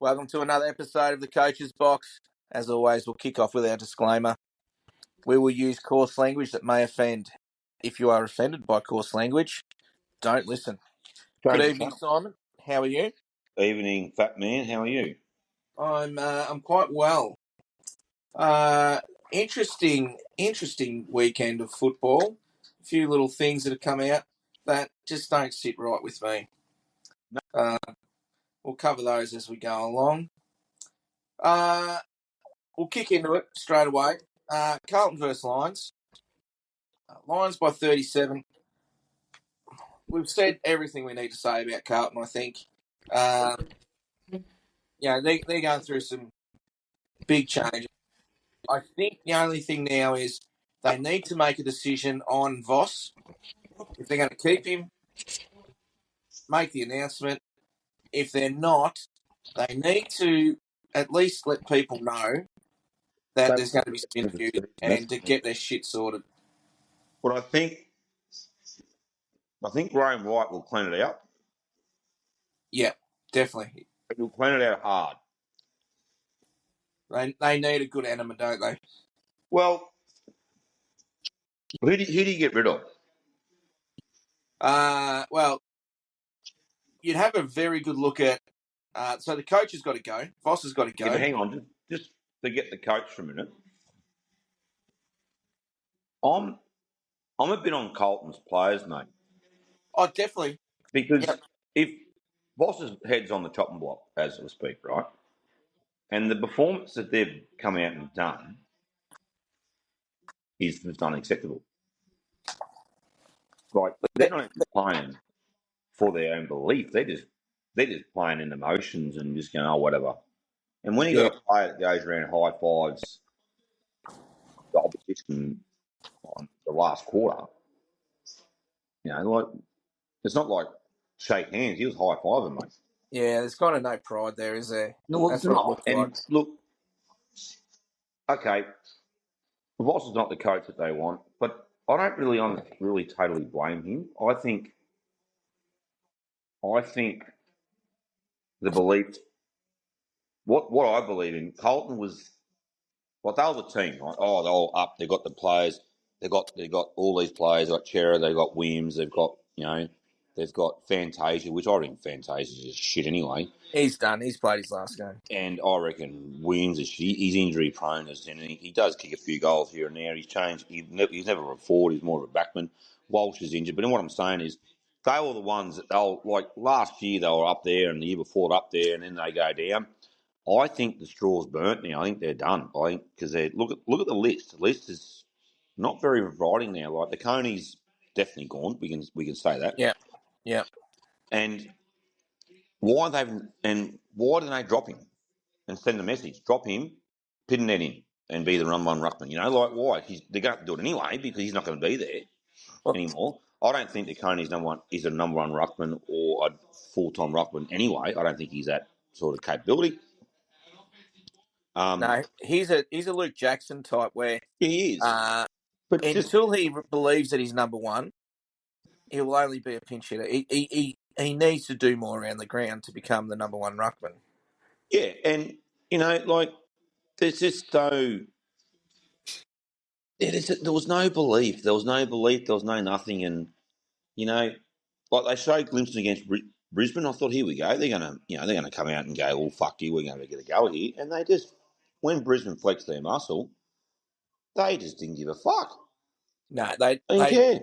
Welcome to another episode of the Coach's Box. As always, we'll kick off with our disclaimer. We will use coarse language that may offend. If you are offended by coarse language, don't listen. Good evening, Simon. How are you? Evening, fat man. How are you? I'm quite well. Interesting weekend of football. A few little things that have come out that just don't sit right with me. We'll cover those as we go along. We'll kick into it straight away. Carlton versus Lions. Lions by 37. We've said everything we need to say about Carlton, I think. They're going through some big changes. I think the only thing now is they need to make a decision on Voss. If they're going to keep him, make the announcement. If they're not, they need to at least let people know that there's going to be some interviews and to get their shit sorted. Well, I think Graham Wright will clean it out. Yeah, definitely. He'll clean it out hard. They need a good enema, don't they? Well, who do you get rid of? Well, you'd have a very good look at. So the coach has got to go. Voss has got to go. Yeah, but hang on, just forget the coach for a minute. I'm a bit on Carlton's players, mate. Oh, definitely. Because if Voss's head's on the chopping block, as we speak, right, and the performance that they've come out and done is unacceptable. Like, they're not even playing for their own belief. They're just playing in emotions and just going, oh, whatever. And when you got a player that goes around high fives the opposition on the last quarter, like it's not like shake hands. He was high fiving, mate. Yeah, there's kind of no pride there, is there? No, that's what it looks like. Look, okay, Voss is not the coach that they want, but I don't really totally blame him. I think the belief, what I believe in, Carlton was, well, they were the team, right? Oh, they're all up. They've got the players. They've got all these players. They've got Chera. They've got Williams. They've got, they've got Fantasia, which I think Fantasia is just shit anyway. He's done. He's played his last game. And I reckon Williams is shit. He's injury prone, and he does kick a few goals here and there. He's changed. He's never a forward. He's more of a backman. Walsh is injured. But what I'm saying is, they were the ones that like last year they were up there, and the year before up there, and then they go down. I think the straw's burnt now. I think they're done. I think because they look at the list. The list is not very inviting now. Like the Coney's definitely gone. We can say that. Yeah. And why didn't they drop him and send a message? Drop him, Pitternet in, and be the number one ruckman. Like why? They're going to do it anyway because he's not going to be there anymore. I don't think the Coney's is a number one ruckman or a full-time ruckman anyway. I don't think he's that sort of capability. No, he's a Luke Jackson type where he is. But until he believes that he's number one, he will only be a pinch hitter. He needs to do more around the ground to become the number one ruckman. Yeah, and there's just so. Yeah, there was no belief. There was no nothing, and like they showed glimpses against Brisbane. I thought, here we go. They're gonna come out and go, well, fuck you, we're going to get a go here. And they just, when Brisbane flexed their muscle, they just didn't give a fuck. No, they didn't care.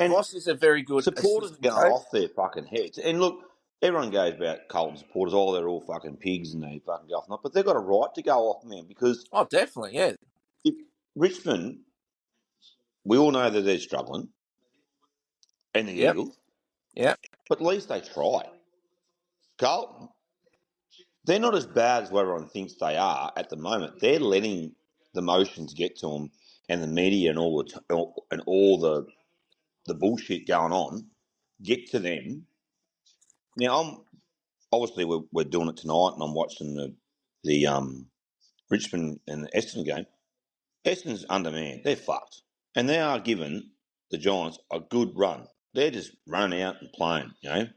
Voss is a very good supporters are going off their fucking heads. And look, everyone goes about Carlton supporters. Oh, they're all fucking pigs and they fucking go off. But they've got a right to go off, man, because definitely, yeah. If Richmond, we all know that they're struggling, and the Eagles. Yeah. But at least they try. Carlton, they're not as bad as what everyone thinks they are at the moment. They're letting the motions get to them, and the media and all the bullshit going on get to them. Now, obviously we're doing it tonight, and I'm watching the Richmond and the Essendon game. Essendon's undermanned. They're fucked, and they are giving the Giants a good run. They're just running out and playing, Well,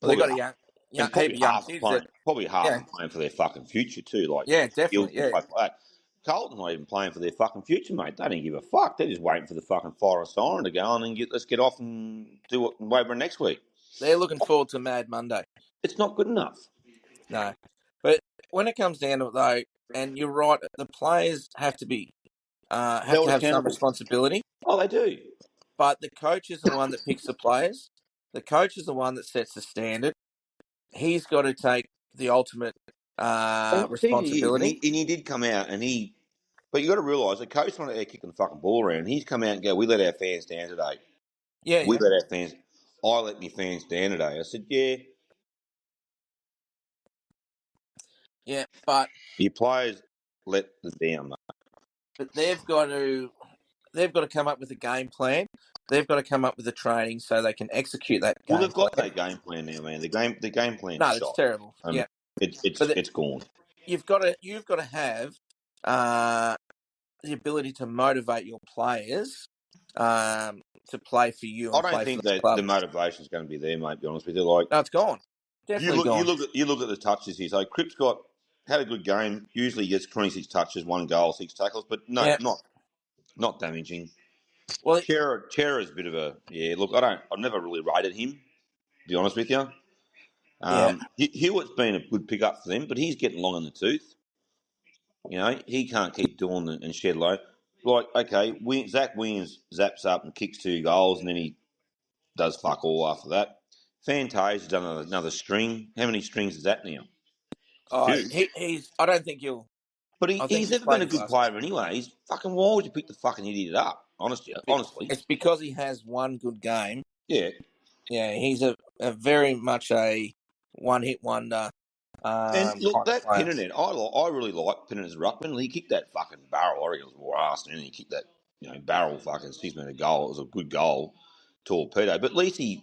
they got And heap probably of young half are kids playing. that, Probably half yeah, are playing for their fucking future too. Like yeah, Gills definitely, and yeah. stuff like that. Carlton's not even playing for their fucking future, mate. They don't give a fuck. They're just waiting for the fucking fire siren to go on and let's get off and do it in Weyburn next week. They're looking forward to Mad Monday. It's not good enough. No, but when it comes down to it, though, and you're right, the players have to be have Held to have some accountable. responsibility. Oh, they do. But the coach is the one that picks the players. The coach is the one that sets the standard. He's got to take the ultimate And the thing is, responsibility. and he did come out and he. But you got to realise the coach not out there kicking the fucking ball around. He's come out and go, "We let our fans down today. Yeah, We yeah, let our fans. I let my fans down today." I said, "Yeah, yeah. But your players let them down, mate." they've got to come up with a game plan. They've got to come up with the training so they can execute that Well, game they've got plan. no game plan now, man. The game plan's No, it's shot. terrible. Yeah, but It's gone. you've got to have uh, the ability to motivate your players to play for you I and don't play for think the that club. the motivation's going to be there, mate. To be honest with you, like No, it's gone. Definitely gone. you look at the touches here. So Cripps had a good game. Usually gets 26 touches, 1 goal, 6 tackles, but no, Yeah. not damaging. Well, Chera's a bit of a yeah. Look, I've never really rated him. To be honest with you, yeah. Hewitt's been a good pickup for them, but he's getting long in the tooth. You know, he can't keep doing and shed low. Like, okay, Zach Williams zaps up and kicks 2 goals, and then he does fuck all after that. Fantase's done another string. How many strings is that now? It's a few. He's. I don't think he'll. But I think he's he's never been played a his good last. player anyway. He's fucking why would you pick the fucking idiot up? Honestly. It's because he has one good game. Yeah. Yeah, he's a very much a one-hit wonder And kind look, of that player. Pinnernet, I really like Pinnernet's ruckman. He kicked that fucking barrel. I reckon it was more ass, and he kicked that barrel fucking 6 metre goal. It was a good goal, torpedo. But at least he's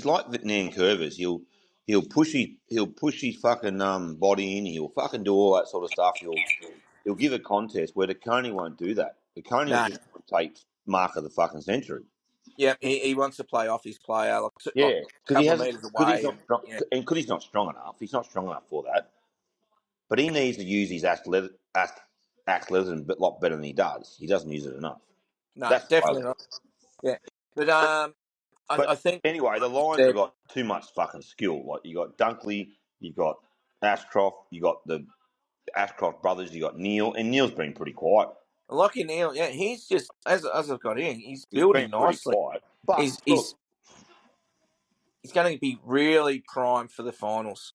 like Vietnam Curvers. He'll push his fucking body in. He'll fucking do all that sort of stuff. He'll give a contest where the Coney won't do that. The Coney will No, just take mark of the fucking century. yeah, he wants to play off his player like Yeah, a couple of meters away, and yeah, because he's not strong enough. He's not strong enough for that. But he needs to use his athleticism a lot better than he does. He doesn't use it enough. no, That's what I definitely think. not. Yeah, but I But think anyway, the Lions have that got too much fucking skill. Like you got Dunkley, you got Ashcroft, you got the Ashcroft brothers, you got Neil, and Neil's been pretty quiet. Lockie Neal, yeah, he's just as I've got in, he's He's been building pretty nicely. quiet. But He's look, he's he's going to be really primed for the finals.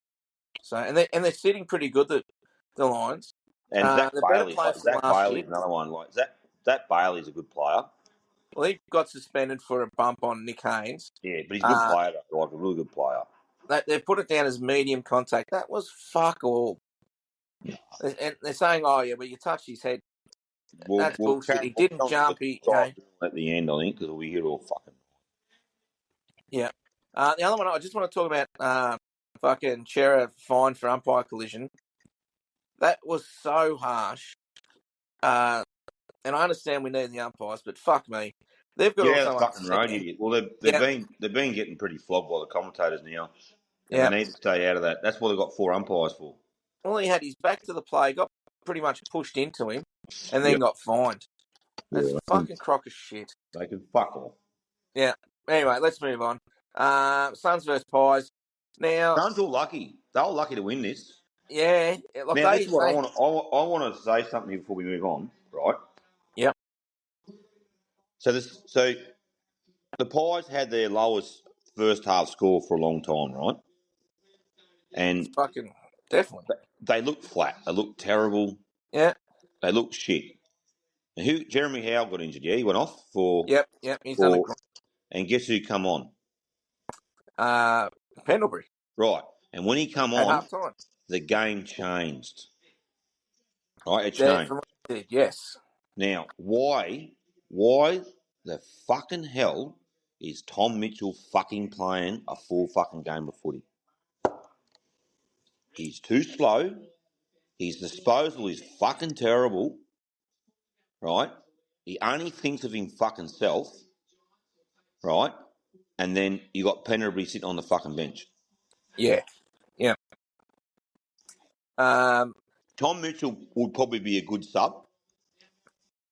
So and they're sitting pretty good. The Lions. and Zach They're better Bailey, players like from Zach last year. Bailey's another one. Like Zach Bailey's a good player. Well, he got suspended for a bump on Nick Haynes. Yeah, but he's a good player. Though, like a really good player. They've put it down as medium contact. That was fuck all. And they're saying, "Oh yeah, but you touched his head." That's We'll bullshit. chat. He We'll didn't tell jump. at the end, I think, because we'll be here all fucking. Yeah. The other one I just want to talk about. Fucking Chera fine for umpire collision. That was so harsh. And I understand we need the umpires, but fuck me, they've got Get all out of the someone fucking road, stand. idiot. Well, Yeah, they've been getting pretty flogged by the commentators now, and they yeah. need to stay out of that. That's what they've got 4 umpires for. All he had his back to the play, got pretty much pushed into him, and then Yep. got fined. That's Yeah, fucking crock of shit. they can fuck off. Yeah. Anyway, let's move on. Suns versus Pies. Now, Suns all lucky. They're all lucky to win this. yeah, look, Now, this is what I they, want. I want to say something before we move on, right? yeah, So the Pies had their lowest first half score for a long time, right? it's And fucking definitely. they looked flat. They looked terrible. Yeah, They looked shit. And Jeremy Howe got injured. Yeah, he went off yep. He's done a great. and guess who come on? Pendlebury Right. And when he come at on, half time. the game changed. Right, it Yeah, changed. from what he did, yes. Now, why the fucking hell is Tom Mitchell fucking playing a full fucking game of footy? He's too slow. His disposal is fucking terrible. Right? He only thinks of him fucking self. Right? And then you got Pendlebury sitting on the fucking bench. Yeah. Yeah. Tom Mitchell would probably be a good sub,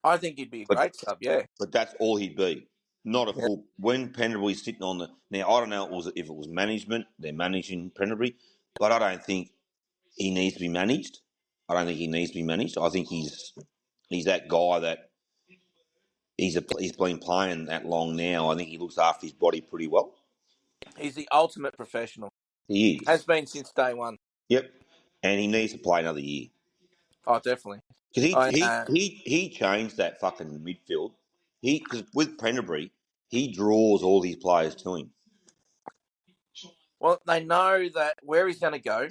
I think he'd be a but great sub. Yeah. but that's all he'd be. Not a Yeah. full. When Pendlebury's sitting on the now, I don't know if it was management. They're managing Pendlebury, but I don't think he needs to be managed. I don't think he needs to be managed. I think he's that guy that he's been playing that long now. I think he looks after his body pretty well. He's the ultimate professional. He Has is. been since day one. Yep. And he needs to play another year Oh, definitely. because I he changed that fucking midfield. Because with Pendlebury, he draws all these players to him. Well, they know that where he's going to go.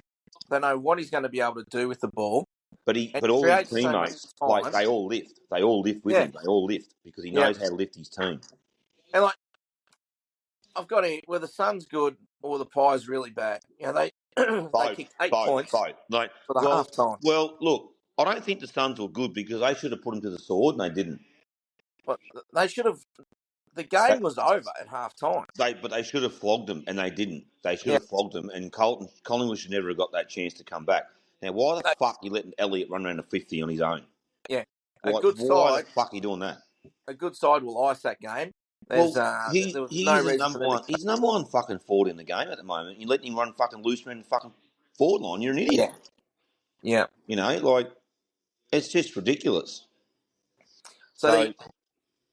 They know what he's going to be able to do with the ball, and But he all his creates so much teammates, like time. they all lift. They all lift with Yeah. him. They all lift because he Yeah. knows how to lift his team. And like I've got it. Where the Sun's good or the Pies really bad. You know, they kicked 8 points Like, for the half time. well, look, I don't think the Suns were good because they should have put him to the sword and they didn't. But they should have. The game was over at half time. But they should have flogged them, and they didn't. They should Yeah. have flogged them, and Collingwood should never have got that chance to come back. Now, why the fuck you letting Elliott run around the 50 on his own? Yeah. Why the fuck are you doing that? A good side will ice that game. Well, There was no he's reason for them to. He's number one fucking forward in the game at the moment. You letting him run fucking loose around the fucking forward line. You're an idiot. Yeah. You know, like it's just ridiculous. So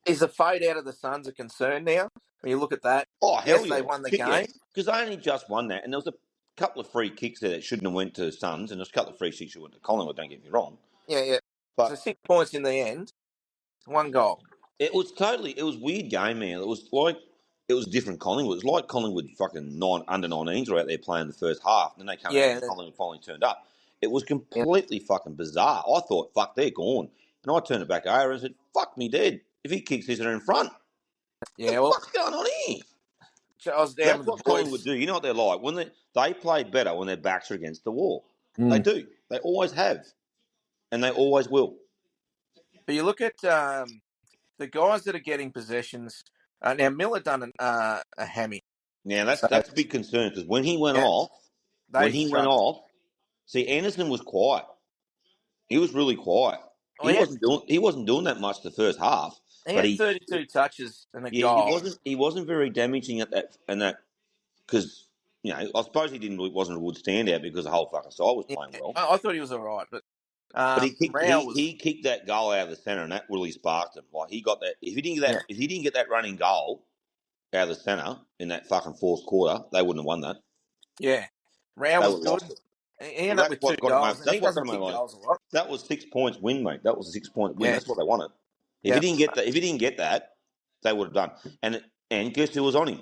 is the fade out of the Suns a concern now? When you look at that, Oh hell yes, yeah, they won the shit, yeah. game. Because they only just won that, and there was a couple of free kicks there that shouldn't have went to Suns, and there's a couple of free kicks that went to Collingwood. Don't get me wrong. Yeah, yeah. So But 6 points in the end, 1 goal. it was weird game, man. It was different Collingwood. It was like Collingwood fucking under 19s were out there playing the first half, and then they come out and Collingwood finally turned up. It was completely fucking bizarre. I thought, fuck, they're gone. And I turned it back over and said, fuck me dead. If he kicks this, they're in front. Yeah, What the fuck's going on here? So I was down That's with the what boys. Collingwood do. You know what they're like? When they play better when their backs are against the wall. They do. They always have. And they always will. But you look at the guys that are getting possessions. Now, Miller done a hammy. Now, that's a big concern because when he went off, see, Anderson was quiet. He was really quiet. Well, He wasn't doing that much the first half. He But had 32 touches and a yeah, goal. he wasn't very damaging at that because you know I suppose he wasn't a good standout because the whole fucking side was playing well. I thought he was all right, but he kicked that goal out of the centre and that really sparked him. Like he got that. If he didn't get that running goal out of the centre in that fucking fourth quarter, they wouldn't have won that. Yeah, Rao was good. He ended up with 2 goals. He doesn't kick goals a lot. That was 6 points win, mate. That was a 6-point win. Yeah. That's what they wanted. If he didn't get that, they would have done. And guess who was on him?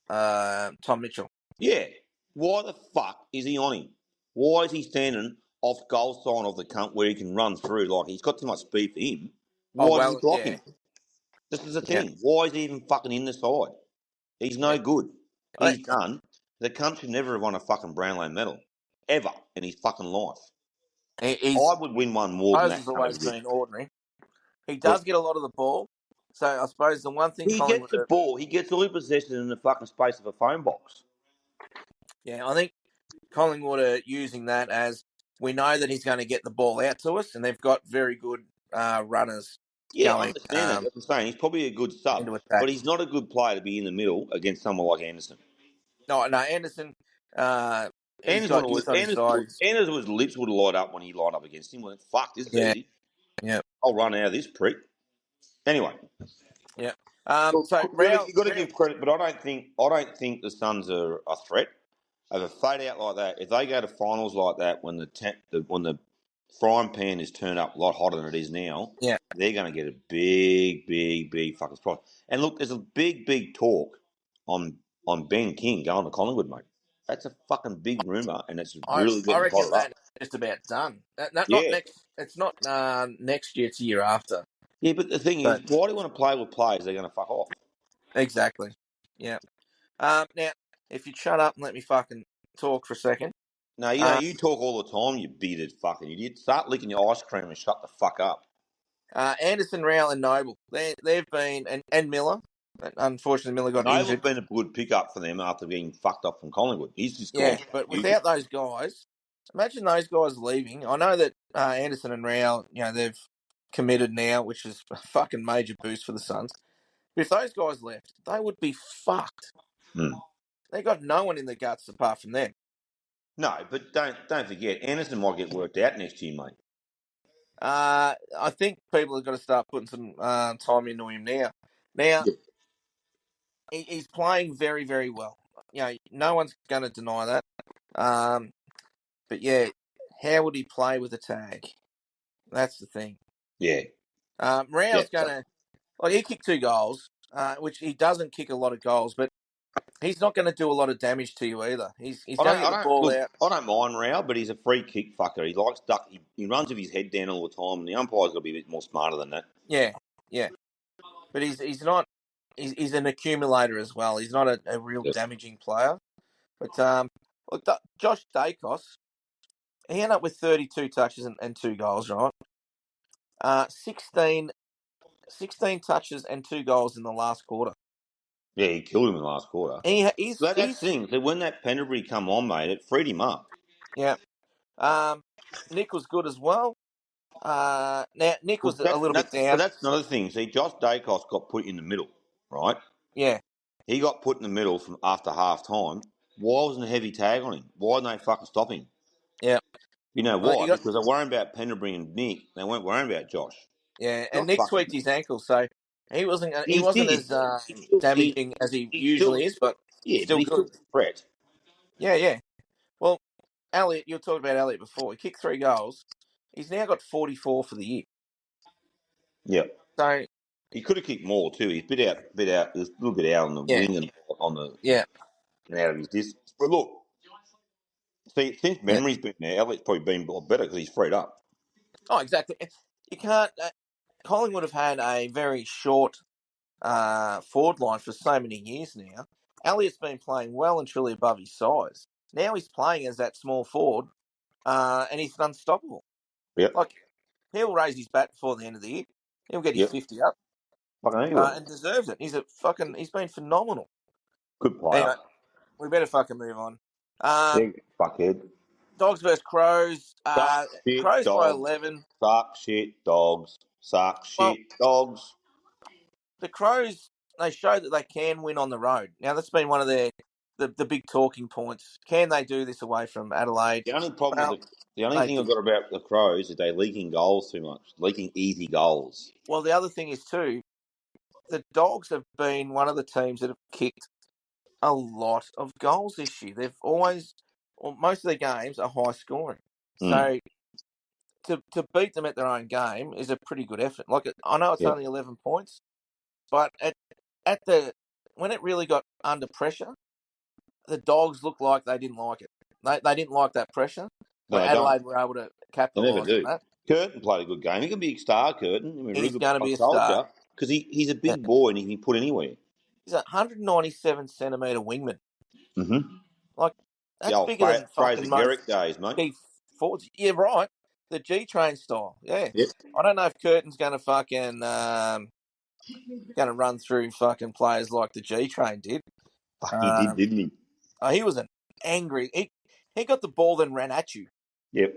Tom Mitchell. Yeah. Why the fuck is he on him? Why is he standing off goal sign of the cunt where he can run through? Like he's got too much speed for him. Why does he block him? This is the thing. Yeah. Why is he even fucking in the side? He's no good. He's done. The cunt should never have won a fucking Brownlow medal. Ever in his fucking life. I would win one more than that. He's always been ordinary. He does get a lot of the ball. So I suppose the one thing he gets the ball, he gets all the possession in the fucking space of a phone box. Yeah, I think Collingwood are using that as we know that he's going to get the ball out to us, and they've got very good runners. Yeah, I understand that. That's what I'm saying. He's probably a good sub, but he's not a good player to be in the middle against someone like Anderson. No, Anderson. Anderson's lips would light up when he lined up against him. Went, fuck, this is easy. Yeah, I'll run out of this prick. Anyway. Yeah. You've got to give credit, but I don't think the Suns are a threat. Of a fade out like that, if they go to finals like that, when the frying pan is turned up a lot hotter than it is now, they're going to get a big fucking surprise. And look, there's a big talk on Ben King going to Collingwood, mate. That's a fucking big rumor, and it's really getting I reckon potted up. That's just about done. Not next. It's not next year. It's the year after. Yeah, but the thing is, why do you want to play with players they're going to fuck off? Exactly. Yeah. Now, if you'd shut up and let me fucking talk for a second. No, you talk all the time, you bearded fucking idiot. Start licking your ice cream and shut the fuck up. Anderson, Rowell and Noble, they've been, and Miller, Unfortunately, Miller got Noble injured. have been a good pickup for them after being fucked up from Collingwood. He's just gone. Yeah, but without those guys, imagine those guys leaving. I know that Anderson and Rao, they've committed now, which is a fucking major boost for the Suns. But if those guys left, they would be fucked. Hmm. They got no one in the guts apart from them. No, but don't forget, Anderson might get worked out next year, mate. I think people have got to start putting some time into him now. Now, he's playing very, very well. No one's going to deny that. But yeah, how would he play with a tag? That's the thing. Yeah. Rao's going to, he kicked 2 goals, which he doesn't kick a lot of goals, but he's not going to do a lot of damage to you either. He's going to get the ball out. I don't mind Rao, but he's a free kick fucker. He likes duck. He runs with his head down all the time, and the umpire's got to be a bit more smarter than that. Yeah, yeah. But he's not. He's an accumulator as well. He's not a real damaging player. But look, Josh Dacos, he ended up with 32 touches and 2 goals, right? 16 touches and 2 goals in the last quarter. Yeah, he killed him in the last quarter. He's That's the thing. So when that Pendlebury come on, mate, it freed him up. Yeah. Nick was good as well. Now Nick was a little bit down. But that's another thing. See, Josh Dacos got put in the middle, right? Yeah. He got put in the middle from after half time. Why wasn't a heavy tag on him? Why didn't they fucking stop him? Yeah. You know why? Because they're worrying about Pendlebury and Nick. They weren't worrying about Josh. Yeah, and Nick tweaked his ankle, so he wasn't as damaging as he usually is, but still good. Threat. Yeah, yeah. Well, Elliot, you were talking about Elliot before. He kicked 3 goals. He's now got 44 for the year. Yeah. So he could have kicked more too. He's bit out. There's a little bit out on the wing and on the and out of his distance. But look, see, since Memory's been there, Elliot's probably been a lot better because he's freed up. Oh, exactly. You can't. Collingwood have had a very short forward line for so many years now. Elliott's been playing well and truly above his size. Now he's playing as that small forward, and he's unstoppable. Yep. Like, he'll raise his bat before the end of the year. He'll get his 50 up. And deserves it. He's been phenomenal. Good player. Anyway, we better fucking move on. Fuckhead. Dogs versus Crows. Crows dogs. by 11. Suck shit, dogs. Suck shit, dogs. The Crows, they show that they can win on the road. Now, that's been one of the big talking points. Can they do this away from Adelaide? The only problem the only thing I've got about the Crows is they're leaking goals too much. Leaking easy goals. Well, the other thing is, too, the Dogs have been one of the teams that have kicked a lot of goals this year. They've always, most of their games are high scoring. So to beat them at their own game is a pretty good effort. Like, I know it's only 11 points, but when it really got under pressure, the Dogs looked like they didn't like it. They didn't like that pressure. But Adelaide were able to capitalise on that. Curtin played a good game. He can be a star, Curtin. I mean, he's going to be a star. Because he's a big boy and he can be put anywhere. He's a 197 centimetre wingman. Mm-hmm. Like, that's bigger than fucking Garrick days, mate. Forwards. Yeah, right. The G-Train style. Yeah. Yep. I don't know if Curtin's going to fucking going to run through fucking players like the G-Train did. He did, didn't he? He was an angry. He got the ball then ran at you. Yep.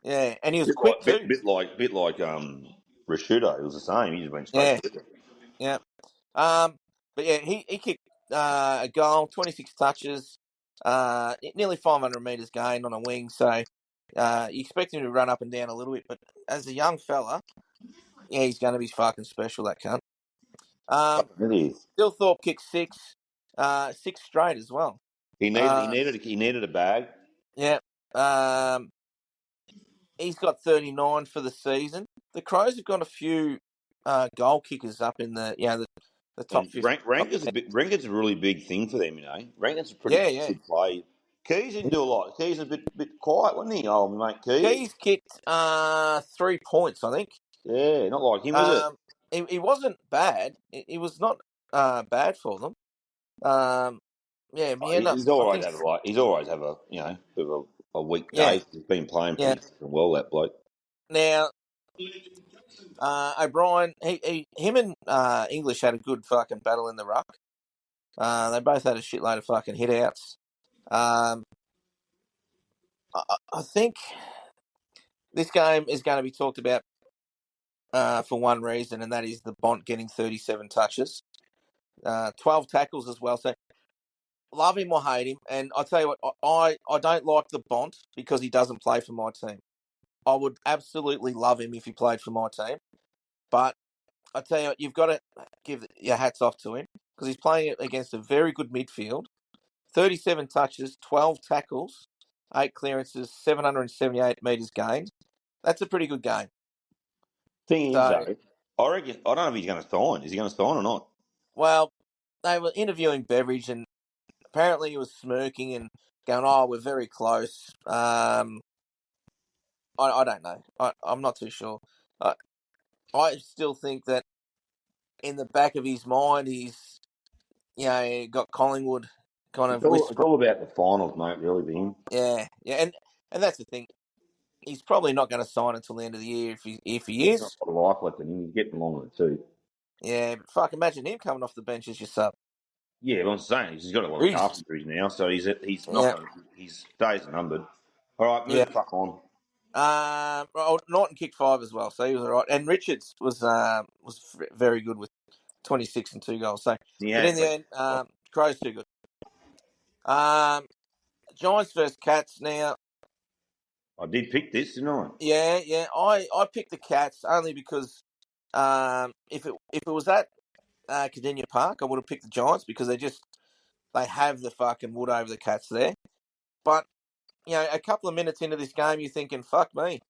Yeah, and he was quick too. Bit like Rashudo. It was the same. He just went straight through it. Yeah. But yeah, he kicked a goal, 26 touches, nearly 500 metres gained on a wing. So you expect him to run up and down a little bit, but as a young fella, yeah, he's going to be fucking special, that cunt. It is. Dilthorpe kicked 6 straight as well. He needed a bag. Yeah. He's got 39 for the season. The Crows have got a few goal kickers up in the top 50. Rankin's a really big thing for them, Rankin's a pretty good play. Keys didn't do a lot. Keys was a bit quiet, wasn't he? Oh, mate, Keys. Keys kicked 3 points, I think. Yeah, not like him, was it? He wasn't bad. He was not bad for them. He's always have a bit of a weak day. He's been playing pretty well, that bloke. Now, O'Brien, him and English had a good fucking battle in the ruck. They both had a shitload of fucking hit outs. I think this game is going to be talked about for one reason, and that is the Bont getting 37 touches, 12 tackles as well. So love him or hate him, and I tell you what, I don't like the Bont because he doesn't play for my team. I would absolutely love him if he played for my team, but I tell you what, you've got to give your hats off to him because he's playing against a very good midfield. 37 touches, 12 tackles, 8 clearances, 778 metres gained. That's a pretty good game. Thing is, So, though, I don't know if he's going to sign. Is he going to sign or not? well, they were interviewing Beveridge, and apparently he was smirking and going, "Oh, we're very close." I don't know. I'm not too sure. I still think that in the back of his mind, he's got Collingwood kind of It's whispering. all about the finals, mate. Really, for him. Yeah, and that's the thing. He's probably not going to sign until the end of the year if he He's got is. a lot of life left in him. He's getting along with it too. Yeah, but fuck, imagine him coming off the bench as your sub. Yeah, but I'm saying he's got a lot of calf Jesus. injuries now, so he's not Yeah, going. His days are numbered. All right, move yeah. the fuck on. Norton kicked 5 as well, so he was all right. And Richards was very good with 26 and 2 goals. So, but Yeah, in the end, Crow's too good. Giants versus Cats now. I did pick this, didn't I? Yeah. I picked the Cats only because if it was at Cardinia Park, I would have picked the Giants because they have the fucking wood over the Cats there. But a couple of minutes into this game, you're thinking, "Fuck me."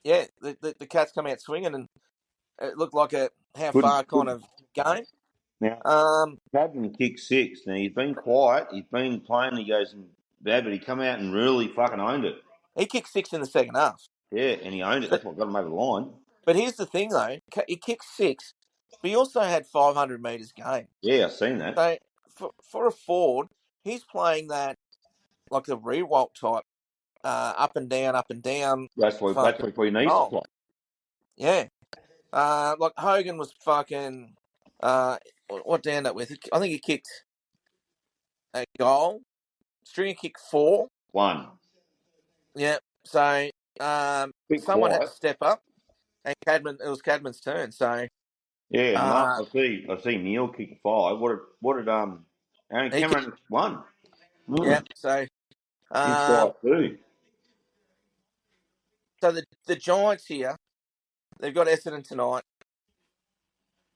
The Cats come out swinging, and it looked like a how Good. far kind of game. Now, Um, Cadman kicked 6. Now he's been quiet. He's been playing. He goes and bad, but he come out and really fucking owned it. he kicked 6 in the second half. Yeah, and he owned it. But That's what got him over the line. but here's the thing though, he kicked 6, but he also had 500 metres gained. Yeah, I've seen that. So for a forward, he's playing that like the Rewalt type, up and down. That's what Fucking he needs to oh play. yeah. Like Hogan was fucking. What did he end up with? I think he kicked a goal. Stringer kicked 4. 1. Yeah. So Bit someone had to quiet. step up, and it was Cadman's turn. So Yeah, and Mark, uh, I see Neil kick 5. What did Aaron he kicked, Cameron 1? yeah. Mm. So He's quiet too. so the Giants here, they've got Essendon tonight.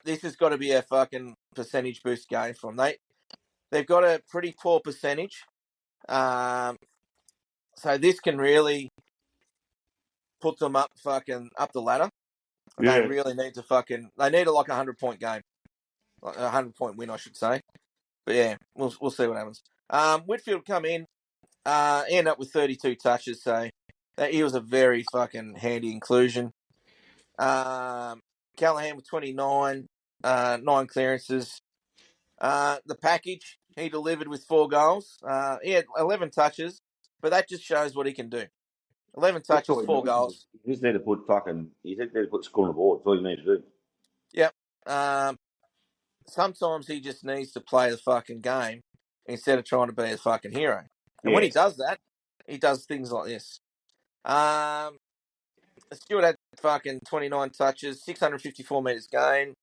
This has got to be a fucking percentage boost game for them. They've got a pretty poor percentage. So this can really put them up the ladder. And they Yeah. really need to they need a 100-point game. Like a 100-point win, I should say. But yeah, we'll see what happens. Whitfield come in, end up with 32 touches, so he was a very fucking handy inclusion. Callahan with 29, 9 clearances. The package, he delivered with 4 goals. He had 11 touches, but that just shows what he can do. 11 That's touches, all he 4 needs. goals. You just need to put score on the board. That's all you need to do. Yep. Sometimes he just needs to play the fucking game instead of trying to be a fucking hero. And when Yeah. he does that, he does things like this. Stewart had fucking 29 touches, 654 metres gained.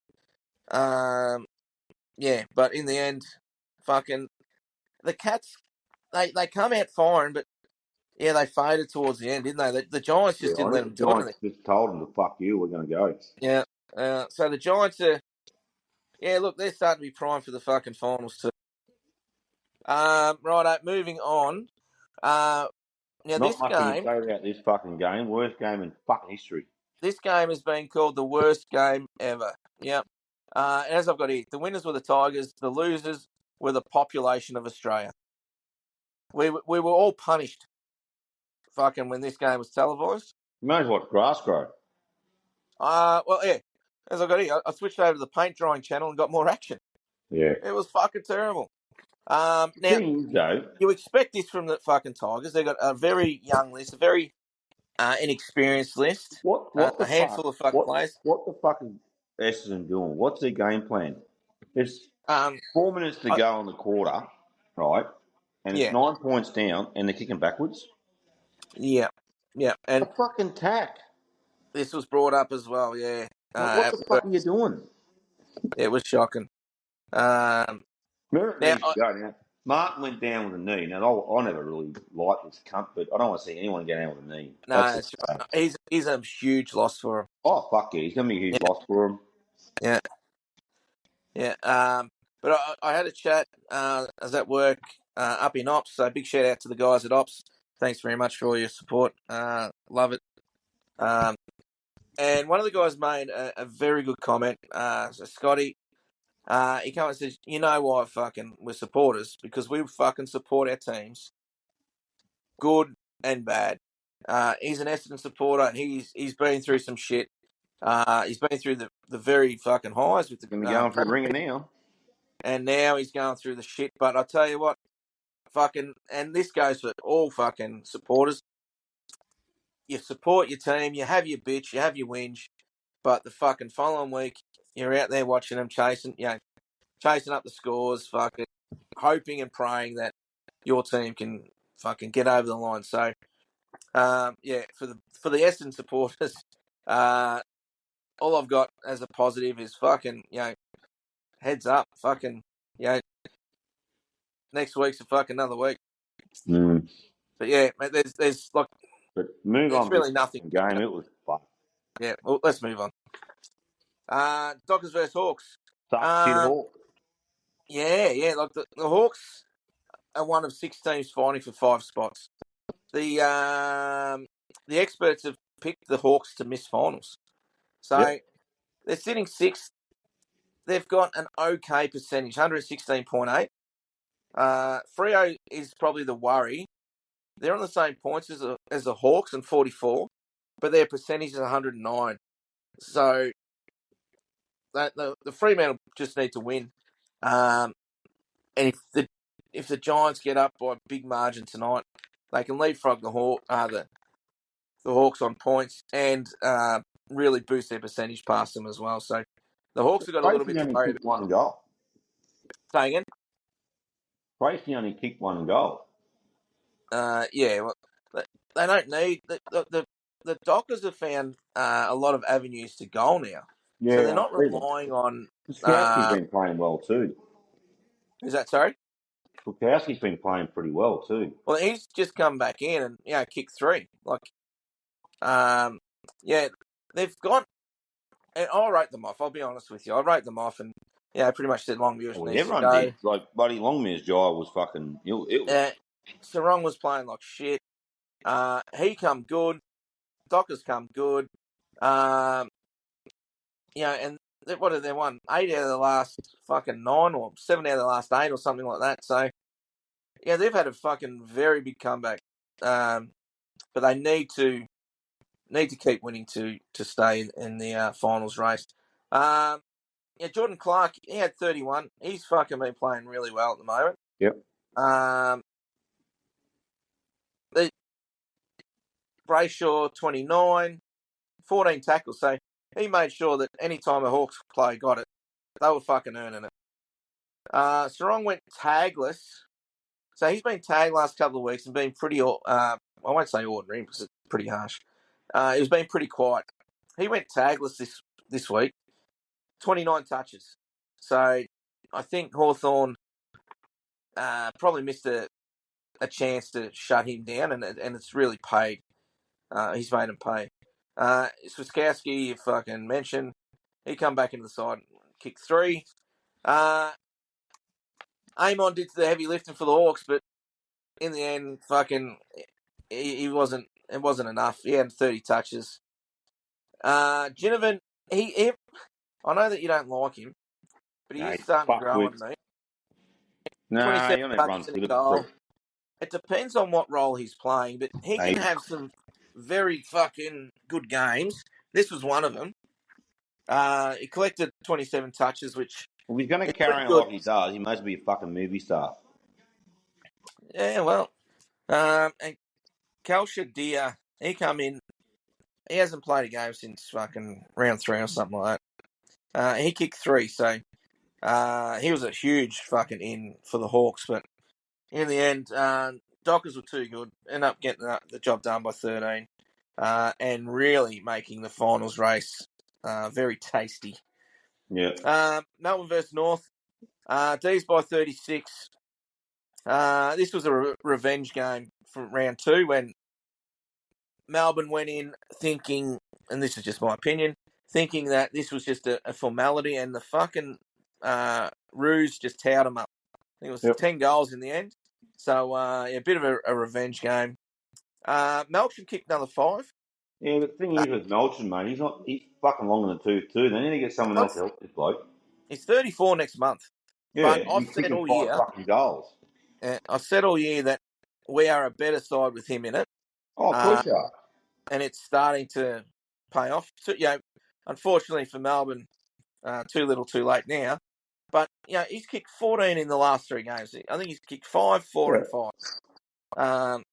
Yeah, but in the end, fucking the Cats, they come out firing, but yeah, they faded towards the end, didn't they? The Giants Yeah, just didn't I let think them the do Giants anything. just told him to fuck you. We're going to go. Yeah. So the Giants are, yeah, look, they're starting to be primed for the fucking finals too. Righto, moving on. Now Not much you can say about this fucking game. Worst game in fucking history. this game has been called the worst game ever. Yep. As I've got here, the winners were the Tigers. The losers were the population of Australia. We were all punished. Fucking when this game was televised. You may as well watch grass grow. Well, yeah. As I got here, I switched over to the paint drying channel and got more action. Yeah. It was fucking terrible. The Now thing is, though, you expect this from the fucking Tigers. They've got a very young list, a very inexperienced list. What A the fuck? handful of fucking players. What the fuck is Essendon doing? What's their game plan? There's Um, 4 minutes to go on the quarter, right? And it's yeah, 9 points down, and they're kicking backwards. yeah, yeah. A And fucking tack. this was brought up as well. Yeah, What at the work. fuck are you doing? It was shocking. Merritt Now, needs to go now. Martin went down with a knee. Now, I never really liked this cunt, but I don't want to see anyone get down with a knee. That's no, just saying. he's a huge loss for him. Oh, fuck yeah. He's going to be a huge Yeah, loss for him. yeah, yeah. But I had a chat. I was at work up in Ops. So big shout out to the guys at Ops. Thanks very much for all your support. Love it. And one of the guys made a very good comment. So Scotty, he came and says, "You know why fucking we're supporters? Because we fucking support our teams, good and bad." He's an Essendon supporter. He's been through some shit. He's been through the very fucking highs with the Going to be going for a Premier ringer League, now. and now he's going through the shit. But I tell you what, fucking, and this goes for all fucking supporters. You support your team. You have your bitch. You have your whinge. But the fucking following week, you're out there watching them chasing up the scores, fucking hoping and praying that your team can fucking get over the line. So, yeah, for the Essendon supporters, all I've got as a positive is fucking, heads up, fucking, next week's a fucking another week. Mm. But yeah, mate, there's like, But move there's on with really this nothing. fucking game. It was fucked. Yeah, well, let's move on. Dockers versus Hawks. Suck shit Hawk. Yeah, like the Hawks are one of 6 teams fighting for 5 spots. The experts have picked the Hawks to miss finals, so Yep. they're sitting 6th. They've got an okay percentage, 116.8. Freo is probably the worry. They're on the same points as the Hawks and 44, but their percentage is 109. So the Fremantle just need to win. And if the Giants get up by a big margin tonight, they can leapfrog the Hawks on points and really boost their percentage past them as well. So the Hawks have got a little Tracy bit to only worry kicked one goal. about. Say again? Tracy only kicked one goal. Yeah, well, they don't need the Dockers have found a lot of avenues to goal now, so they're Yeah, not I see them. relying on. Bukowski's been playing well too. Is that sorry? Bukowski's been playing pretty well too. Well, he's just come back in and kicked 3. Like, yeah, they've got. And I'll rate them off. I'll be honest with you. I rate them off, and pretty much said Longmuir Well, needs to everyone go. did. Like, Buddy Longmuir's jaw was fucking. It was. Sarong was playing like shit. He come good. Dockers come good. And what have they won? 8 out of the last fucking 9 or 7 out of the last 8 or something like that. So, yeah, they've had a fucking very big comeback. But they need to keep winning to stay in the finals race. Jordan Clark, he had 31. He's fucking been playing really well at the moment. Yep. Brayshaw, 29, 14 tackles. So he made sure that any time a Hawks player got it, they were fucking earning it. Sarong went tagless. So he's been tagged last couple of weeks and been pretty, I won't say ordinary because it's pretty harsh. He was being pretty quiet. He went tagless this week, 29 touches. So I think Hawthorn probably missed a chance to shut him down, and it's really paid. He's made him pay. Swiskowski, you fucking mentioned, he come back into the side, kicked 3. Amon did the heavy lifting for the Hawks, but in the end, fucking, he wasn't. It wasn't enough. He had 30 touches. Ginnivan, he I know that you don't like him, but he is starting to grow on me. Nah, 27 you only touches runs in with a it. goal. It depends on what role he's playing, but he can have some very fucking good games. This was one of them. He collected 27 touches, which Well, he's going to carry on like he does. He must be a fucking movie star. Yeah, well, and Kalsha Dia, he come in he hasn't played a game since fucking round 3 or something like that. He kicked 3, so he was a huge fucking in for the Hawks, but in the end, Dockers were too good. Ended up getting the job done by 13, and really making the finals race very tasty. Yeah. Melbourne versus North. D's by 36. This was a revenge game from round 2 when Melbourne went in thinking, and this is just my opinion, thinking that this was just a formality, and the fucking Roos just towed them up. I think it was Yep. 10 goals in the end. So, a bit of a revenge game. Melksham kicked another 5. Yeah, the thing is with Melton, mate, he's fucking long in the tooth too. They need to get someone else to help this bloke. He's 34 next month. But Yeah, I've he's said kicking all 5 year, fucking goals. that we are a better side with him in it. Oh, of course you are. And it's starting to pay off. So, unfortunately for Melbourne, too little, too late now. But he's kicked 14 in the last 3 games. I think he's kicked 5, 4, and 5.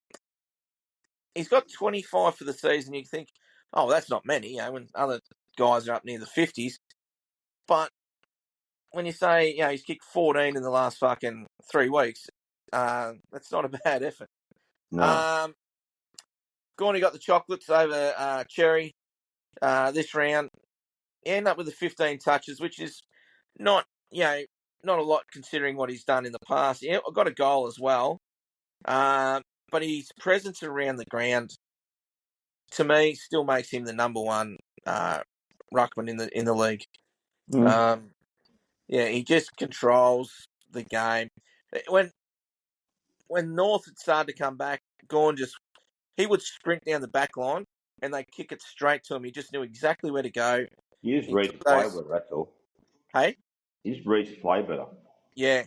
He's got 25 for the season. You think, oh, that's not many. When other guys are up near the 50s. But when you say he's kicked 14 in the last fucking 3 weeks, that's not a bad effort. No. Gorney got the chocolates over Cherry this round. He ended up with the 15 touches, which is not not a lot considering what he's done in the past. I got a goal as well, but his presence around the ground, to me, still makes him the number 1 ruckman in the league. He just controls the game. When North had started to come back, Gawn he would sprint down the back line and they kick it straight to him. He just knew exactly where to go. You just He read took play those. better, that's all. Hey? You just read play better. Yeah.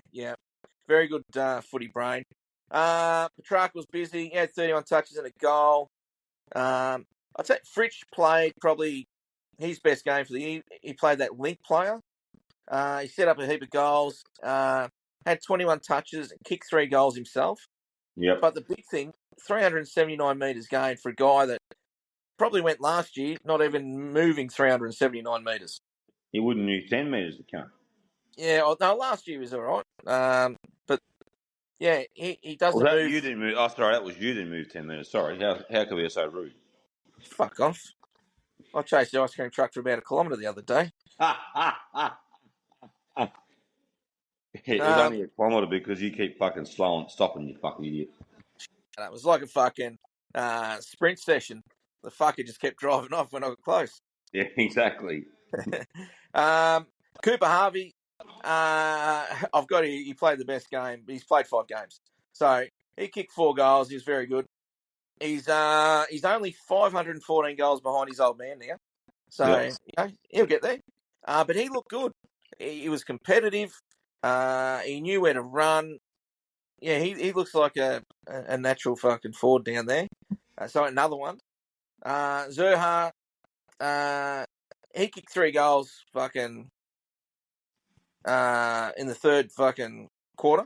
Very good footy brain. Petrarca was busy. He had 31 touches and a goal. I'd say Fritsch played probably his best game for the year. He played that link player. He set up a heap of goals. Had 21 touches and kicked 3 goals himself. Yep. But the big thing, 379 metres gained for a guy that probably went last year not even moving 379 metres. He wouldn't move 10 metres to come. Yeah, no, last year was all right. But yeah, he doesn't Well, that move. you didn't move. Oh, sorry, that was you didn't move 10 metres. Sorry, how could we be so rude? Fuck off. I chased the ice cream truck for about a kilometre the other day. It was only a kilometre because you keep fucking stopping, you fucking idiot. And it was like a fucking sprint session. The fucker just kept driving off when I got close. Yeah, exactly. Cooper Harvey, he played the best game. He's played 5 games. So he kicked 4 goals. He was very good. He's only 514 goals behind his old man now. So he'll get there. But he looked good. He was competitive. He knew where to run. Yeah, he looks like a natural fucking forward down there. So another one. Zerha, he kicked 3 goals fucking in the third fucking quarter.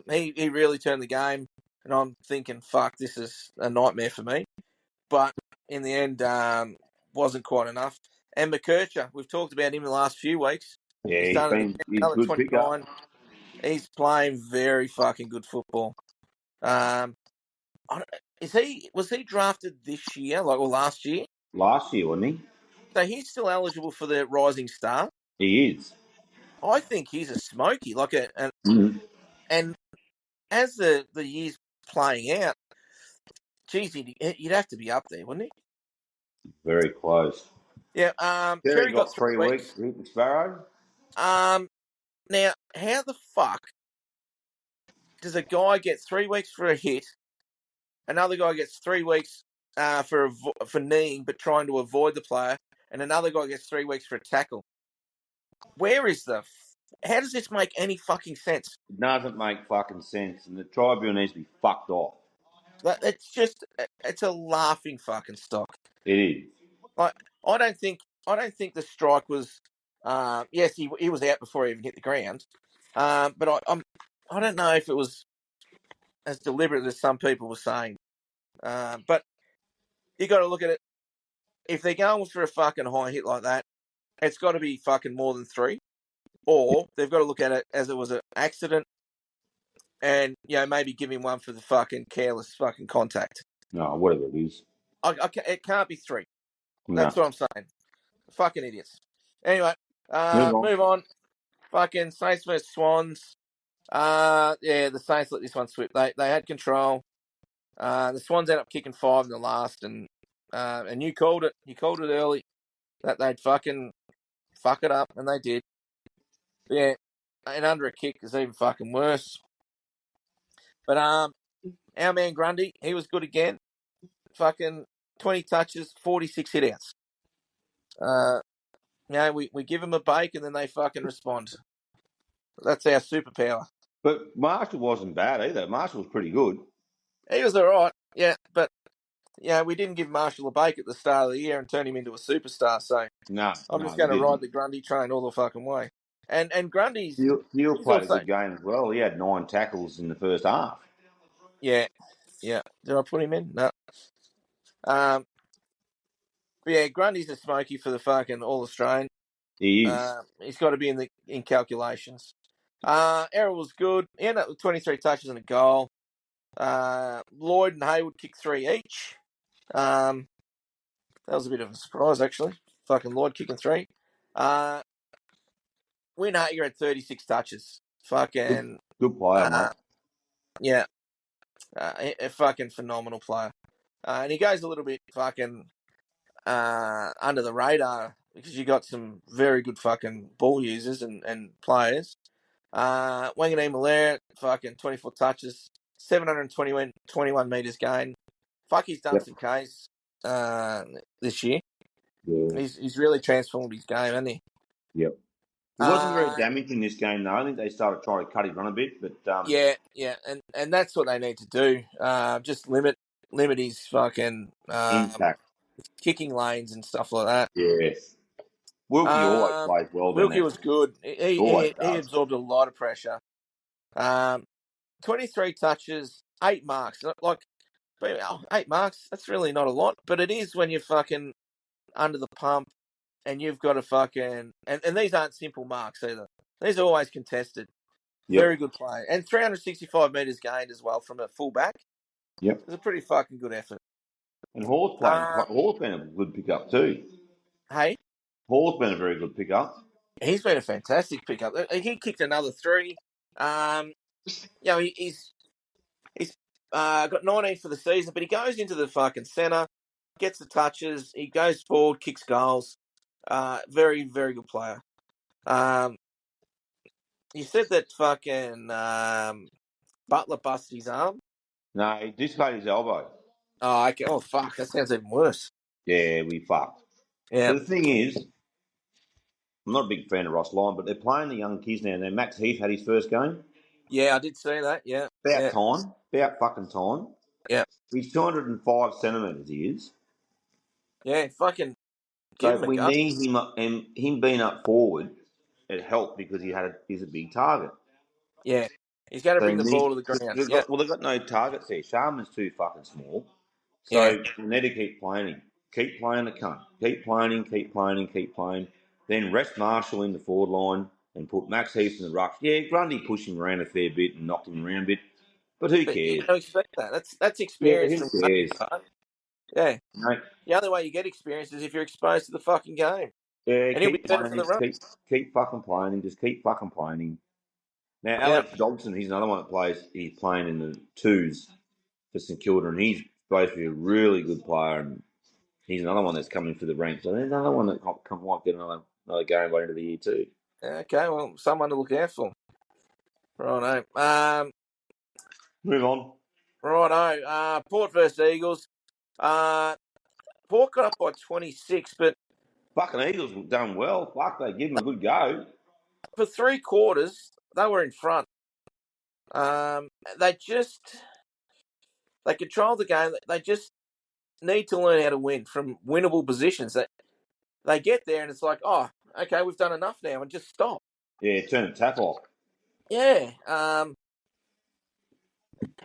He really turned the game, and I'm thinking, fuck, this is a nightmare for me. But in the end, wasn't quite enough. And McKercher, we've talked about him the last few weeks. Yeah, He's done he's another good 29. pickup. He's playing very fucking good football. Was he drafted this year, or last year? Last year, wasn't he? So he's still eligible for the Rising Star. He is. I think he's a smoky, and as the years playing out, geez, you'd have to be up there, wouldn't he? Very close. Yeah. Terry Cherry got got 3 weeks. Hitting Sparrow. Now, how the fuck does a guy get 3 weeks for a hit? Another guy gets 3 weeks for kneeing, but trying to avoid the player, and another guy gets 3 weeks for a tackle. Where is how does this make any fucking sense? It doesn't make fucking sense, and the tribunal needs to be fucked off. It's a laughing fucking stock. It is. Like, I don't think the strike was. Yes, he was out before he even hit the ground. But I don't know if it was as deliberate as some people were saying. But you got to look at it. if they're going for a fucking high hit like that, it's got to be fucking more than 3. Or they've got to look at it as it was an accident and, maybe give him one for the fucking careless fucking contact. No, whatever it is. It can't be 3. No. That's what I'm saying. Fucking idiots. Anyway, Move on. move on. Fucking Saints versus Swans. The Saints let this one slip. They had control. The Swans ended up kicking 5 in the last, and you called it. You called it early that they'd fucking fuck it up, and they did. But yeah, and under a kick is even fucking worse. But our man Grundy, he was good again. Fucking 20 touches, 46 hitouts. We give them a bake and then they fucking respond. That's our superpower. But Marshall wasn't bad either. Marshall was pretty good. He was all right, yeah, but we didn't give Marshall a bake at the start of the year and turn him into a superstar. So No, I'm just we going to ride didn't. the Grundy train all the fucking way. And Grundy's Steele he's played a also good game as well. He had 9 tackles in the first half. yeah. Did I put him in? No. But yeah, Grundy's a smoky for the fucking All Australian. He is. He's got to be in calculations. Errol was good. He ended up with 23 touches and a goal. Lloyd and Hayward kicked 3 each. That was a bit of a surprise, actually. Fucking Lloyd kicking 3. Win Hager had 36 touches. Fucking Good player, mate. yeah, a fucking phenomenal player. And he goes a little bit fucking under the radar because you got some very good fucking ball users and players. Wanganeen Malaire, fucking 24 touches, 721 metres gained. Fuck, he's done some Ks this year. Yeah. He's really transformed his game, hasn't he? Yep. He wasn't very damaging this game, though. I think they started trying to cut his run a bit, but Yeah, and that's what they need to do. Just limit his fucking impact. kicking lanes and stuff like that. Yes. Wilkie always plays well, doesn't Wilkie he? was good. Always He does. absorbed a lot of pressure. 23 touches, 8 marks. Like 8 marks. That's really not a lot, but it is when you're fucking under the pump and you've got to fucking and these aren't simple marks either. These are always contested. Yep. Very good play. And 365 metres gained as well from a fullback. Yep. It was a pretty fucking good effort. And Hall's playing. Hall's been a good pickup too. Hey? Hall's been a very good pickup. He's been a fantastic pickup. He kicked another 3. He's got 19 for the season, but he goes into the fucking centre, gets the touches, he goes forward, kicks goals. Very, very good player. You said that fucking Butler busted his arm? No, he dislocated his elbow. Oh, okay. Oh, fuck. That sounds even worse. Yeah, we fucked. Yeah. But the thing is, I'm not a big fan of Ross Lyon, but they're playing the young kids now. Now, Max Heath had his first game. Yeah, I did see that. Yeah. About time. About fucking time. Yeah. He's 205 centimetres, he is. Yeah, fucking give So him a we go. need him, and him being up forward, it helped because he's a big target. Yeah. He's going to bring the ball to the ground. Yeah. They've got no targets there. Sharman's too fucking small. So we need to keep playing him. Keep playing the cunt. Keep playing him, keep playing him, keep playing. Then rest Marshall in the forward line and put Max Heath in the ruck. Yeah, Grundy pushed him around a fair bit and knocked him around a bit. But who cares? You don't expect that. That's Yeah, experience. who cares? Yeah. No. The only way you get experience is if you're exposed to the fucking game. Yeah, and he'll be better for the run. Keep fucking playing him. Just keep fucking playing him. Now, Alex Dobson, he's another one that plays. He's playing in the twos for St Kilda, and he's supposed to be a really good player. And he's another one that's coming through the ranks. So there's another one that might get another game by the end of the year too. Okay, well, someone to look out for. Righto. Move on. Righto. Port versus Eagles. Port got up by 26, but fucking Eagles done well. Fuck, they give them a good go. For 3 quarters, they were in front. They control the game. They just need to learn how to win from winnable positions. They get there and it's like, oh, okay, we've done enough now, and just stop. Yeah, turn the tap off. Yeah.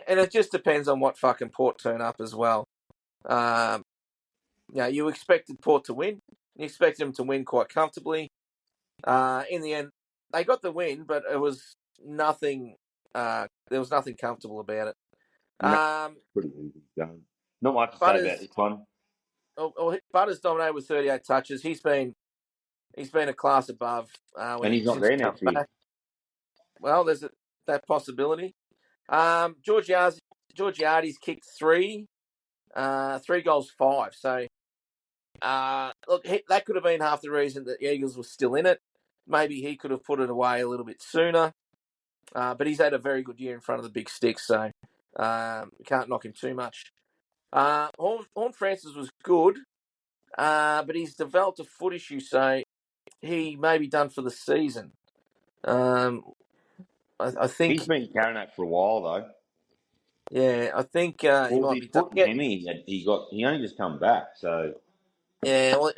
And it just depends on what fucking Port turn up as well. you expected Port to win. You expected them to win quite comfortably. In the end, they got the win, but it was nothing. There was nothing comfortable about it. No, pretty easy going. Not much to say about Butters, this one. Butters dominated with 38 touches. He's been a class above And he's not since he there come next year. back. Well, there's that possibility. Georgiades kicked 3 goals, 5. So, look, that could have been half the reason that the Eagles were still in it. Maybe he could have put it away a little bit sooner. But he's had a very good year in front of the big sticks, so can't knock him too much. Horne-Francis was good, but he's developed a foot issue, so he may be done for the season. I think He's been carrying that for a while, though. Yeah, I think he Well, might his be done. foot and hemi, he only just come back, so... Yeah, well,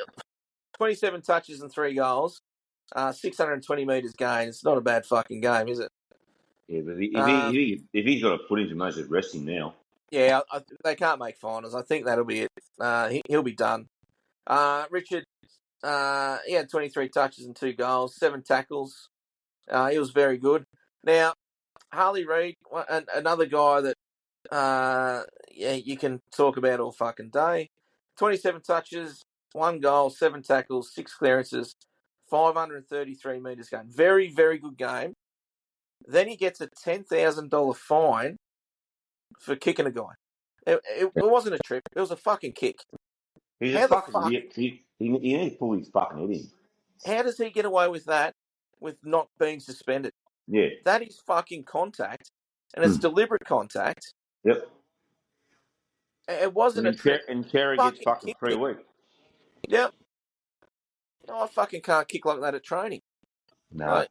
27 touches and 3 goals, 620 metres gain. It's not a bad fucking game, is it? Yeah, but if he's got a foot injury, most of rest him now. Yeah, they can't make finals. I think that'll be it. He'll be done. Richard, he had 23 touches and 2 goals, 7 tackles. He was very good. Now, Harley Reid, another guy that you can talk about all fucking day. 27 touches, 1 goal, 7 tackles, 6 clearances, 533 metres gained. Very, very good game. Then he gets a $10,000 fine for kicking a guy. It wasn't a trip. It was a fucking kick. He's How a the fucking fuck? idiot. He needs to pull his fucking head in. How does he get away with that with not being suspended? Yeah. That is fucking contact, and it's deliberate contact. Yep. It wasn't a trip. And Cherry gets Fucking fucking kicked 3 him. weeks. Yep. No, I fucking can't kick like that at training. No. Like,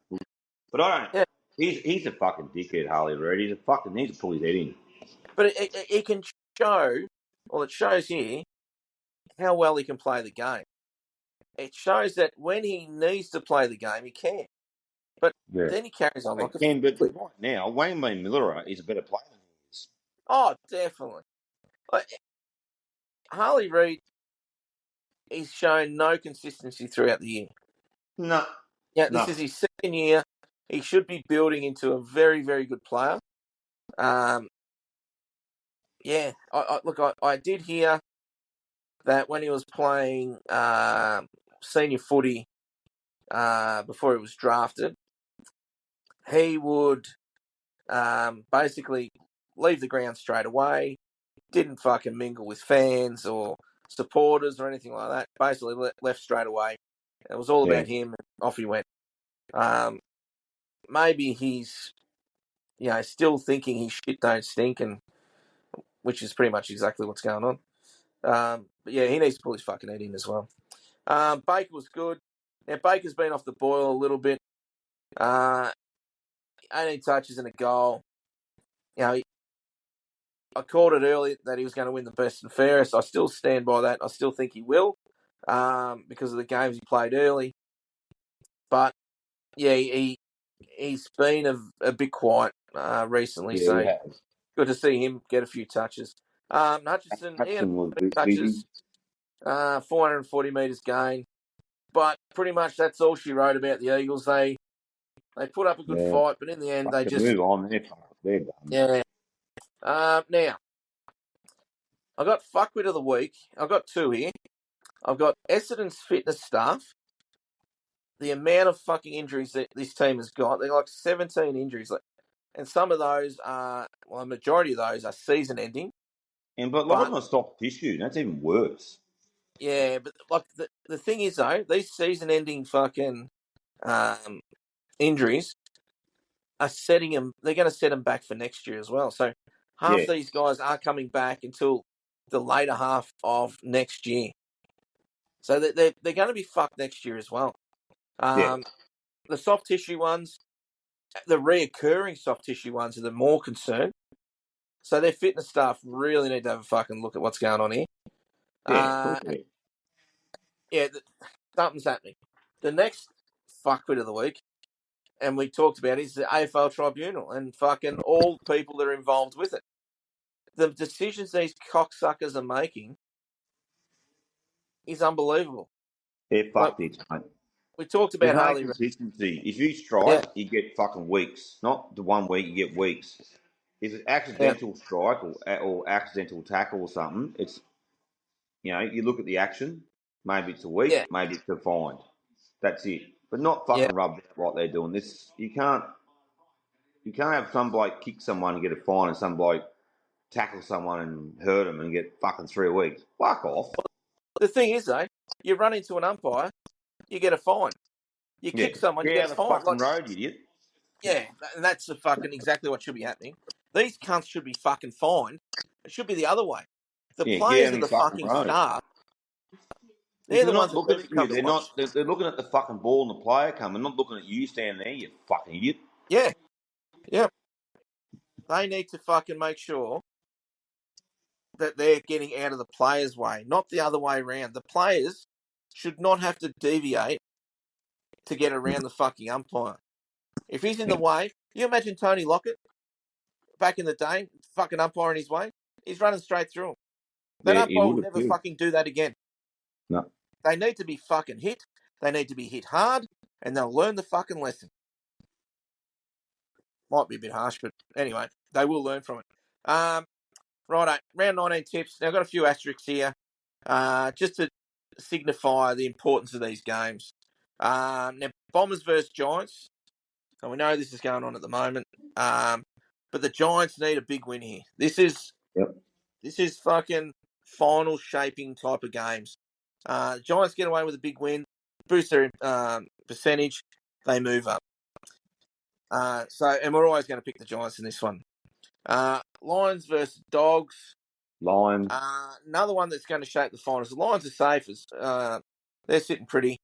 But I don't... yeah. He's a fucking dickhead, Harley Reid. Needs to pull his head in. But it can show, well, it shows here how well he can play the game. It shows that when he needs to play the game, he can. But then he carries on like a But flip. right now, Wayne Miller is a better player than he is. Oh, definitely. Like, Harley Reid, he's shown no consistency throughout the year. No. Yeah, this is his second year. He should be building into a very, very good player. Yeah, I did hear that when he was playing senior footy before he was drafted, he would basically leave the ground straight away, didn't fucking mingle with fans or supporters or anything like that, basically left straight away. It was all about him, and off he went. Maybe he's still thinking his shit don't stink, and which is pretty much exactly what's going on. But yeah, he needs to pull his fucking head in as well. Baker was good. Now, Baker's been off the boil a little bit. 18 touches and a goal. I called it early that he was going to win the best and fairest. I still stand by that. I still think he will because of the games he played early. But, yeah, he's been a bit quiet recently, Yeah, so he has. good to see him get a few touches. Hutchinson was touches, 440 metres gain. But pretty much that's all she wrote about the Eagles. They put up a good fight, but in the end, they just move on. They're done. Yeah. Now, I got fuckwit of the week. I've got 2 here. I've got Essendon's fitness staff. The amount of fucking injuries that this team has got. They're like 17 injuries. And some of those are, well, a majority of those are season ending. But a lot of them are soft tissue. That's even worse. Yeah, but like the thing is though, these season ending fucking injuries are setting them. They're going to set them back for next year as well. So half these guys are coming back until the later half of next year. So they're going to be fucked next year as well. The soft tissue ones, the reoccurring soft tissue ones are the more concern. So their fitness staff really need to have a fucking look at what's going on here. Something's happening. The next fuckwit of the week, and we talked about it, is the AFL Tribunal and fucking all people that are involved with it. The decisions these cocksuckers are making is unbelievable. They're Like fucked it, mate. we talked There's about no Harley. consistency. If you Yeah, strike, you get fucking weeks. Not the 1 week, you get weeks. If it's yeah, accidental strike or accidental tackle or something, it's, you look at the action. Maybe it's a week, yeah, maybe it's a fine. That's it. But not yeah. fucking rubbed out like they're doing. This you can't have some bloke kick someone and get a fine and some bloke tackle someone and hurt them and get fucking 3 weeks. Fuck off. The thing is, though, you run into an umpire, you get a fine. You Yeah. kick someone, you Get get out a of the fine. fucking Like, road, you idiot. yeah, and that's the fucking exactly what should be happening. These cunts should be fucking fined. It should be the other way. The Yeah, get players out are of the the fucking fucking road. star. Because They're the they're ones not that looking people at you. come to They're watch. not. They're looking at the fucking ball and the player coming. Not looking at you standing there. You fucking idiot. Yeah, yeah. They need to fucking make sure that they're getting out of the players' way, not the other way around. The players should not have to deviate to get around the fucking umpire. If he's in the way, you imagine Tony Lockett back in the day, fucking umpire in his way, he's running straight through him. That Yeah, he umpire would will have never too. fucking do that again. No. They need to be fucking hit. They need to be hit hard, and they'll learn the fucking lesson. Might be a bit harsh, but anyway, they will learn from it. Righto, round 19 tips. Now, I've got a few asterisks here, just to signify the importance of these games. Now, Bombers versus Giants. So we know this is going on at the moment, but the Giants need a big win here. This Yep. is fucking final shaping type of games. Giants get away with a big win, boost their percentage, they move up. And we're always going to pick the Giants in this one. Lions versus Dogs. Lions. Another one that's going to shape the finals. The Lions are safe as they're sitting pretty.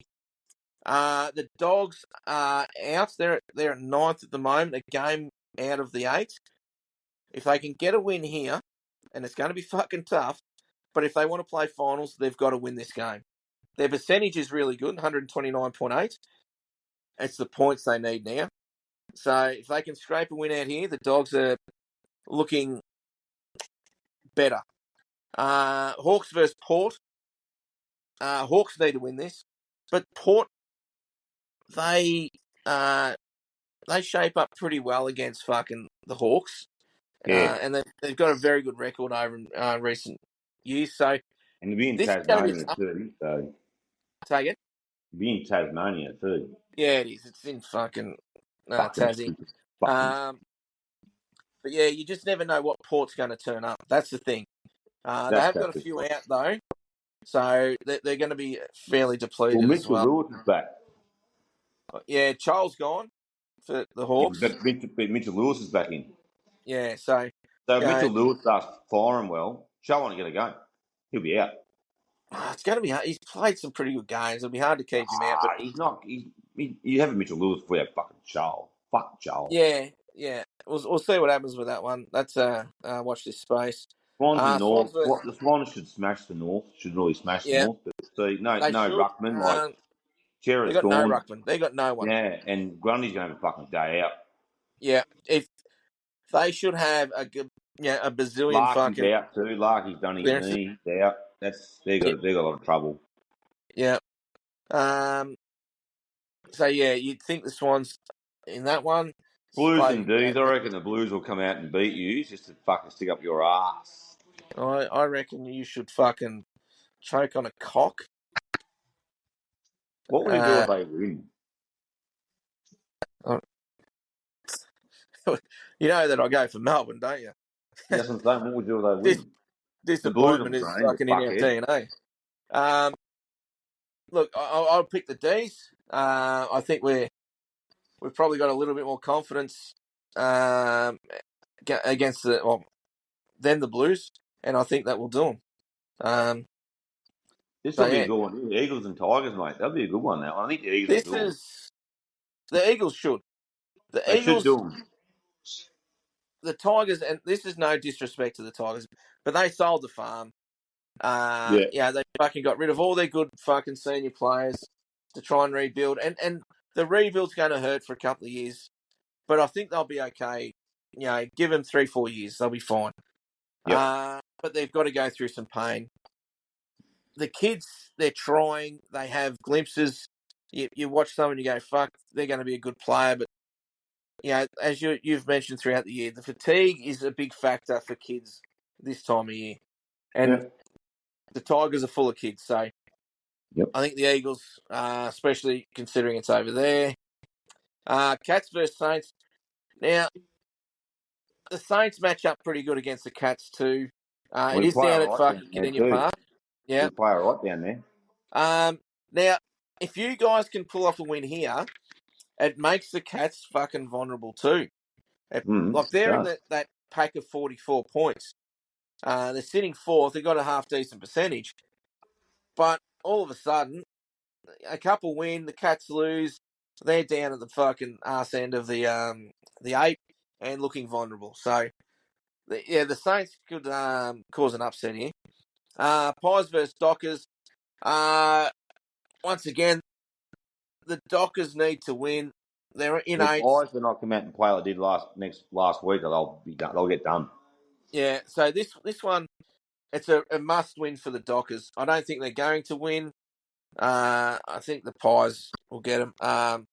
The Dogs are out. They're at ninth at the moment, a game out of the 8. If they can get a win here, and it's going to be fucking tough, but if they want to play finals, they've got to win this game. Their percentage is really good, 129.8. It's the points they need now. So if they can scrape a win out here, the Dogs are looking better. Hawks versus Port. Hawks need to win this, but Port they shape up pretty well against fucking the Hawks, Yeah. and they've got a very good record over recent years. So And they'll be in this is going to be Tasmania tough. too. So Take it. they'll be in Tasmania too. Yeah, it is. It's in fucking Fucking Tassie. stupid. Fucking. But yeah, you just never know what Port's going to turn up. That's the thing. They That's have got a it. few out though, so they're going to be fairly Well, depleted as Mitchell well. Lewis is back. Yeah, Charles gone for the Yeah, Hawks. but Mitchell Lewis is back in. Yeah, so So if yeah, Mitchell Lewis starts firing well, Shaw won't get a go. He'll be out. it's going to be hard. He's played some pretty good games. It'll be hard to keep him out, but He's not. You have a Mitchell Lewis before you have fucking Shaw. Fuck Shaw. yeah, we'll see what happens with that one. Let's watch this space. Swansea North. Swans versus, The Swans should smash the North. Should really smash the yeah, North. But see, no they should. ruckman like They Chera's got no gone. ruckman. They got no one. Yeah, and Grundy's gonna have a fucking day out. Yeah, if they should have a bazillion Larky's fucking out too. Larky's done his clearances. knee. He's out. They got a lot of trouble. Yeah. So yeah, you'd think the Swans in that one. Blues Play, and D's. I reckon the Blues will come out and beat you just to fucking stick up your ass. I reckon you should fucking choke on a cock. What will you do if they win? You know that I go for Melbourne, don't you? That's what I'm saying. What would you do if they win? The Blues Disappointment will is train, you fucking in our fuckhead. DNA. Look, I'll pick the D's. I think we've probably got a little bit more confidence against than the Blues, and I think that will do them. This will be a good one. Eagles and Tigers, mate. That'll be a good one. Now I think the Eagles will do them. The Eagles should. The They should Eagles, do them. the Tigers, and this is no disrespect to the Tigers, but they sold the farm. Yeah, they fucking got rid of all their good fucking senior players to try and rebuild, and the rebuild's going to hurt for a couple of years, but I think they'll be okay. You know, give them 3-4 years, they'll be fine. Yep. But they've got to go through some pain. the kids, they're trying. They have glimpses. You watch them and you go, fuck, they're going to be a good player. But, as you've mentioned throughout the year, the fatigue is a big factor for kids this time of year. And the Tigers are full of kids. So I think the Eagles, especially considering it's over there. Cats versus Saints. Now, the Saints match up pretty good against the Cats too. It We is play down all at right down fucking there Kardinia too. Park. Yeah. We play all right down there. Now, if you guys can pull off a win here, it makes the Cats fucking vulnerable too. They're in that pack of 44 points. They're sitting fourth. They've got a half decent percentage, but all of a sudden, a couple win, the Cats lose. They're down at the fucking arse end of the 8 and looking vulnerable. So, the Saints could cause an upset here. Pies versus Dockers. Once again, the Dockers need to win. They're in If 8. Pies do not come out and play like they did last week, they'll be done. They'll get done. Yeah, so this one, it's a must win for the Dockers. I don't think they're going to win. I think the Pies will get them. I'm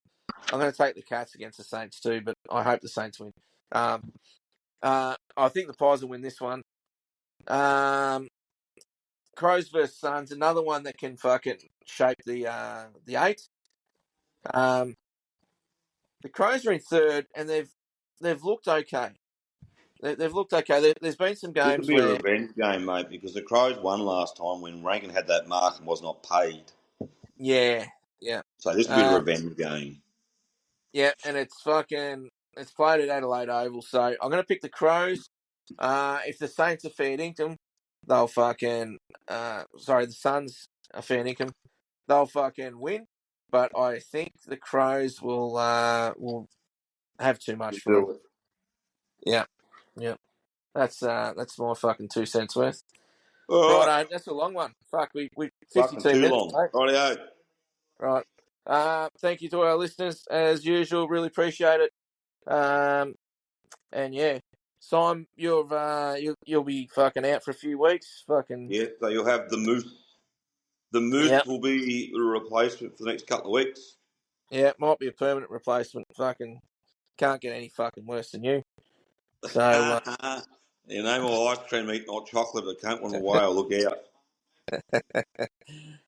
going to take the Cats against the Saints too, but I hope the Saints win. I think the Pies will win this one. Crows versus Suns, another one that can fucking shape the 8. The Crows are in third, and they've looked okay. They've looked okay. There's been some This will games be a where, revenge game, mate, because the Crows won last time when Rankin had that mark and was not paid. yeah. So this will be a revenge game. Yeah, and it's played at Adelaide Oval, so I'm going to pick the Crows. If the Saints are fair dinkum, they'll fucking the Suns are fair dinkum, they'll fucking win. But I think the Crows will have too much for them. Yeah. That's my fucking 2 cents worth. All right. Right, that's a long one. Fuck, we Fucking 52 too minutes. long. Mate. Rightio. Right. Thank you to our listeners as usual. Really appreciate it. And yeah, Simon, you'll be fucking out for a few weeks. Fucking Yeah, so you'll have the Moose. The Moose will be the replacement for the next couple of weeks. Yeah, it might be a permanent replacement. Fucking can't get any fucking worse than you. So You know more ice cream eating hot chocolate, but can't run away. I'll look out.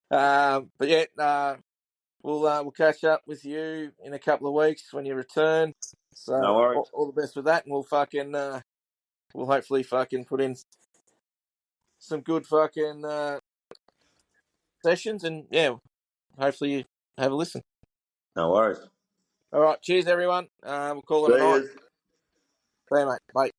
but yeah, we'll catch up with you in a couple of weeks when you return. So No worries. all the best with that, and we'll hopefully fucking put in some good fucking sessions, and yeah, hopefully you have a listen. No worries. All right, cheers everyone. We'll call it a night. See you, mate. Bye.